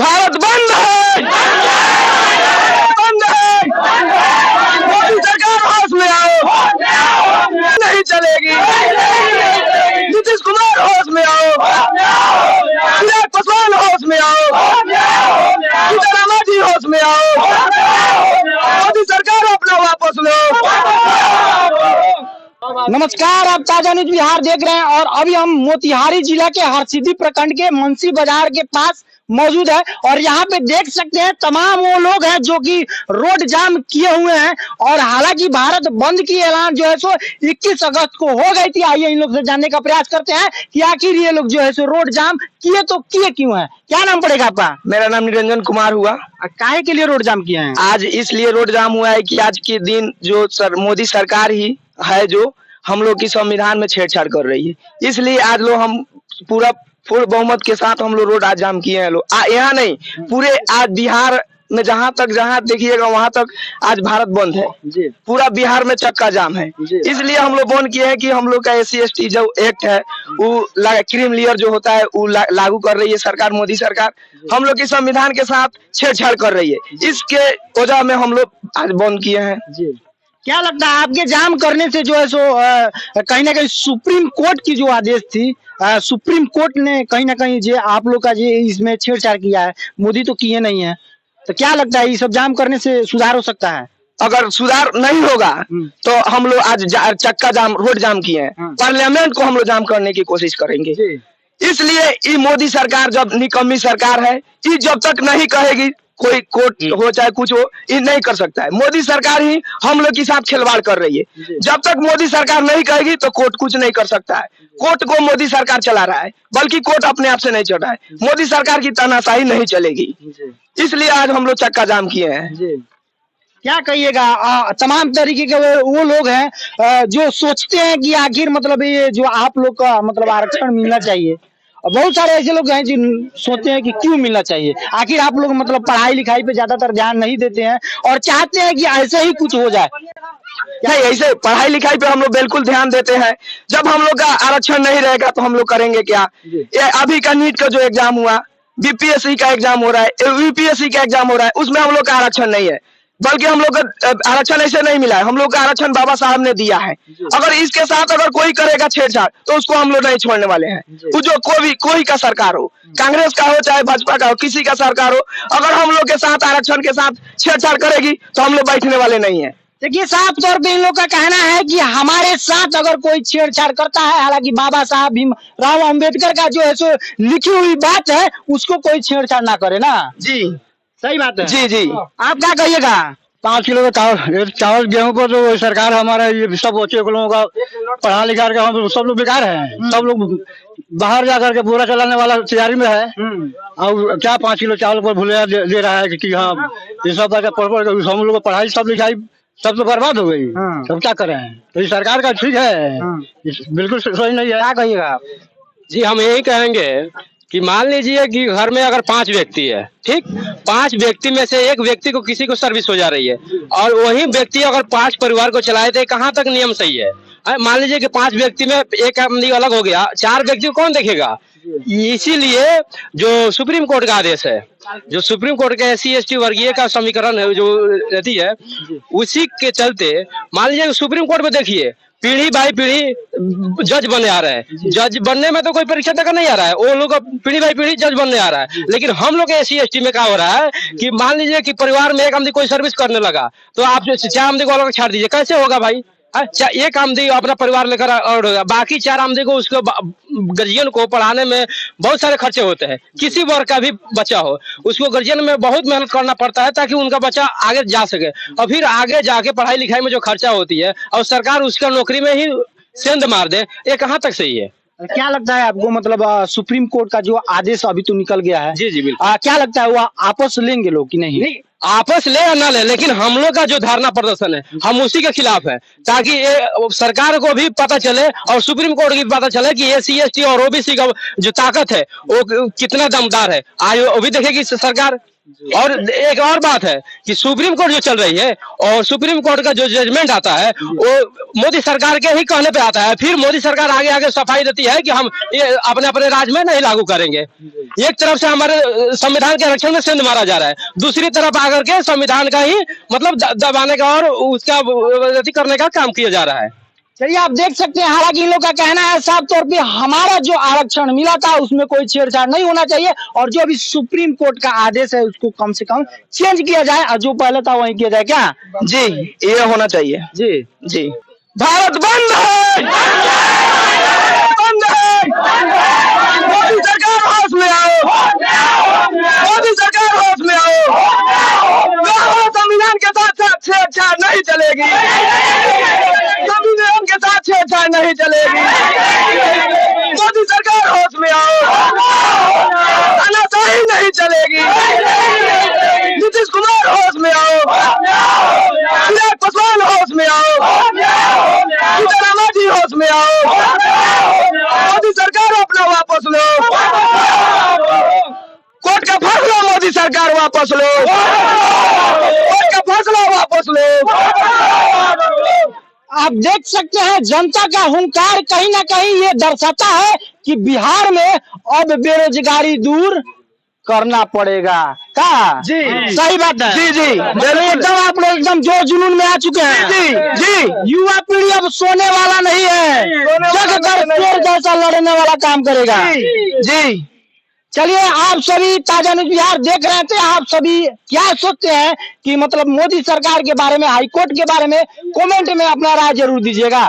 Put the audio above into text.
भारत बंद है, बंद है। मोदी सरकार होश में आओ, नहीं चलेगी। नीतीश कुमार होश में आओ, चिराग पासवान होश में आओ, सीतारामन जी होश में आओ, मोदी सरकार अपना वापस लो। नमस्कार, आप ताजा न्यूज बिहार देख रहे हैं और अभी हम मोतिहारी जिला के हरसिद्धि प्रखंड के मुंशी बाजार के पास मौजूद है और यहाँ पे देख सकते हैं तमाम वो लोग हैं जो कि रोड जाम किए हुए हैं। और हालांकि भारत बंद की ऐलान जो है सो 21 अगस्त को हो गई थी। आइए इन लोग से जानने का प्रयास करते हैं कि आखिर ये लोग जो है सो रोड जाम किए तो किए क्यों है। क्या नाम पड़ेगा आपका? मेरा नाम निरंजन कुमार हुआ। काहे के लिए रोड जाम किए हैं? आज इसलिए रोड जाम हुआ है कि आज के दिन जो मोदी सरकार ही है जो हम लोग की संविधान में छेड़छाड़ कर रही है, इसलिए आज लोग हम पूरा फुल बहुमत के साथ हम लोग रोड आज जाम किए हैं। लोग यहाँ नहीं, पूरे आज बिहार में जहाँ देखिएगा वहां तक आज भारत बंद है जी। पूरा बिहार में चक्का जाम है, इसलिए हम लोग बंद किए हैं कि हम लोग का SC/ST जो एक्ट है वो क्रीम लेयर जो होता है वो लागू कर रही है सरकार, मोदी सरकार हम लोग की संविधान के साथ छेड़छाड़ कर रही है। इसके वजह में हम लोग आज बंद किए हैं जी। क्या लगता है आपके जाम करने से जो है सो कहीं ना कहीं सुप्रीम कोर्ट की जो आदेश थी, सुप्रीम कोर्ट ने कहीं ना कहीं जो आप लोग का जो इसमें छेड़छाड़ किया है, मोदी तो किए नहीं है, तो क्या लगता है ये सब जाम करने से सुधार हो सकता है? अगर सुधार नहीं होगा तो हम लोग आज चक्का जाम रोड जाम किए हैं, पार्लियामेंट को हम लोग जाम करने की कोशिश करेंगे। इसलिए ये मोदी सरकार जब निकम्मी सरकार है, ये जब तक नहीं कहेगी कोई कोर्ट हो चाहे कुछ हो, ये नहीं कर सकता है। मोदी सरकार ही हम लोग के साथ खिलवाड़ कर रही है। जब तक मोदी सरकार नहीं कहेगी तो कोर्ट कुछ नहीं कर सकता है। कोर्ट को मोदी सरकार चला रहा है, बल्कि कोर्ट अपने आप से नहीं चल रहा है। मोदी सरकार की तानाशाही नहीं चलेगी, इसलिए आज हम लोग चक्का जाम किए हैं। क्या कहिएगा तमाम तरीके के वो लोग हैं जो सोचते हैं कि आखिर मतलब ये जो आप लोग का मतलब आरक्षण मिलना चाहिए, और बहुत सारे ऐसे लोग हैं जो सोचते हैं कि क्यों मिलना चाहिए। आखिर आप लोग मतलब पढ़ाई लिखाई पे ज्यादातर ध्यान नहीं देते हैं और चाहते हैं कि ऐसे ही कुछ हो जाए। नहीं, ऐसे पढ़ाई लिखाई पे हम लोग बिल्कुल ध्यान देते हैं। जब हम लोग का आरक्षण नहीं रहेगा तो हम लोग करेंगे क्या? ये अभी का नीट का जो एग्जाम हुआ, BPSC का एग्जाम हो रहा है, UPSC का एग्जाम हो रहा है, उसमें हम लोग का आरक्षण नहीं है, बल्कि हम लोग का आरक्षण ऐसे नहीं मिला है, हम लोग का आरक्षण बाबा साहब ने दिया है। अगर इसके साथ अगर कोई करेगा छेड़छाड़ तो उसको हम लोग नहीं छोड़ने वाले हैं। वो जो कोई का सरकार हो, कांग्रेस का हो चाहे भाजपा का हो, किसी का सरकार हो, अगर हम लोग के साथ आरक्षण के साथ छेड़छाड़ करेगी तो हम लोग बैठने वाले नहीं है। देखिए, साफ तौर पे इन लोग का कहना है कि हमारे साथ अगर कोई छेड़छाड़ करता है, हालांकि बाबा साहब भीमराव अंबेडकर का जो है सो लिखी हुई बात है, उसको कोई छेड़छाड़ ना करे ना जी। सही बात है जी जी। आप क्या कहिएगा? 5 किलो का चावल गेहूं को तो सरकार हमारा ये सब बच्चे लोगों का पढ़ा लिखा कर हम सब लोग बेकार है। सब लोग बाहर जाकर के बोरा चलाने वाला तैयारी में है और क्या 5 किलो चावल पर भूले दे रहा है कि हाँ ये सब हम लोग पढ़ाई सब लिखाई सब तो बर्बाद हो गई। सब क्या करें? तो ये सरकार का ठीक है, बिल्कुल सही नहीं है। क्या कहिएगा आप? जी, हम यही कहेंगे कि मान लीजिए कि घर में अगर 5 व्यक्ति है, ठीक, 5 व्यक्ति में से एक व्यक्ति को किसी को सर्विस हो जा रही है और वही व्यक्ति अगर 5 परिवार को चलाए तो कहाँ तक नियम सही है? मान लीजिए कि 5 व्यक्ति में एक आदमी अलग हो गया, 4 व्यक्ति को कौन देखेगा? इसीलिए जो सुप्रीम कोर्ट का आदेश है, जो सुप्रीम कोर्ट के SC/ST वर्गीय का समीकरण है जो रहती है, उसी के चलते मान लीजिए सुप्रीम कोर्ट में देखिए पीढ़ी बाई पीढ़ी जज बनने आ रहा है। जज बनने में तो कोई परीक्षा तक नहीं आ रहा है, वो लोग पीढ़ी बाई पीढ़ी जज बनने आ रहा है। लेकिन हम लोग के SC/ST में क्या हो रहा है कि मान लीजिए कि परिवार में एक आदमी कोई सर्विस करने लगा तो आप 4 आदमी को अलग छाड़ दीजिए, कैसे होगा भाई? एक आमदी अपना परिवार लेकर और बाकी 4 आमदी को उसको गार्जियन को पढ़ाने में बहुत सारे खर्चे होते हैं। किसी वर्ग का भी बच्चा हो उसको गार्जियन में बहुत मेहनत करना पड़ता है ताकि उनका बच्चा आगे जा सके, और फिर आगे जाके पढ़ाई लिखाई में जो खर्चा होती है और सरकार उसका नौकरी में ही सेंध मार दे, ये कहाँ तक सही है? क्या लगता है आपको मतलब सुप्रीम कोर्ट का जो आदेश अभी तो निकल गया है, जी जी बिल्कुल, क्या लगता है वो आपस लेंगे लोग कि नहीं? नहीं, आपस ले या ना ले, लेकिन हम लोग का जो धारणा प्रदर्शन है हम उसी के खिलाफ है, ताकि ये सरकार को भी पता चले और सुप्रीम कोर्ट की पता चले कि SC/ST और OBC का जो ताकत है वो कितना दमदार है। आज वो भी देखेगी सरकार। और एक और बात है कि सुप्रीम कोर्ट जो चल रही है और सुप्रीम कोर्ट का जो जजमेंट आता है वो मोदी सरकार के ही कहने पे आता है, फिर मोदी सरकार आगे आगे सफाई देती है कि हम ये अपने अपने राज्य में नहीं लागू करेंगे। एक तरफ से हमारे संविधान के आरक्षण में सेंध मारा जा रहा है, दूसरी तरफ आकर के संविधान का ही मतलब दबाने का और उसका करने का काम किया जा रहा है। चलिए आप देख सकते हैं, हालांकि इन लोग का कहना है साफ तौर पे हमारा जो आरक्षण मिला था उसमें कोई छेड़छाड़ नहीं होना चाहिए और जो अभी सुप्रीम कोर्ट का आदेश है उसको कम से कम चेंज किया जाए और जो पहले था वही किया जाए। क्या जी, ये होना चाहिए। जी जी, भारत बंद है, बंद है। मोदी सरकार होश में आओ, मोदी सरकार होश में आओ। संविधान के साथ साथ छेड़छाड़ नहीं चलेगी, संविधान के साथ छेड़छाड़ नहीं चलेगी। मोदी सरकार होश में आओ, तानाशाही नहीं चलेगी। नीतीश कुमार होश में आओ, चिराग पासवान होश में आओ, सिद्धरामैया जी होश में आओ। मोदी सरकार अपना वापस लो, कोर्ट का फैसला मोदी सरकार वापस लो, कोर्ट का फैसला वापस लो। आप देख सकते हैं जनता का हुंकार कहीं ना कहीं ये दर्शाता है कि बिहार में अब बेरोजगारी दूर करना पड़ेगा। का जी, सही बात है। जी जी, एकदम आप लोग एकदम जोर जुनून में आ चुके हैं। जी जी, युवा पीढ़ी अब सोने वाला नहीं है, जग कर शेर जैसा लड़ने वाला काम करेगा। जी। चलिए, आप सभी ताजा न्यूज़ बिहार देख रहे थे, आप सभी क्या सोचते हैं कि मतलब मोदी सरकार के बारे में, हाई कोर्ट के बारे में कमेंट में अपना राय जरूर दीजिएगा।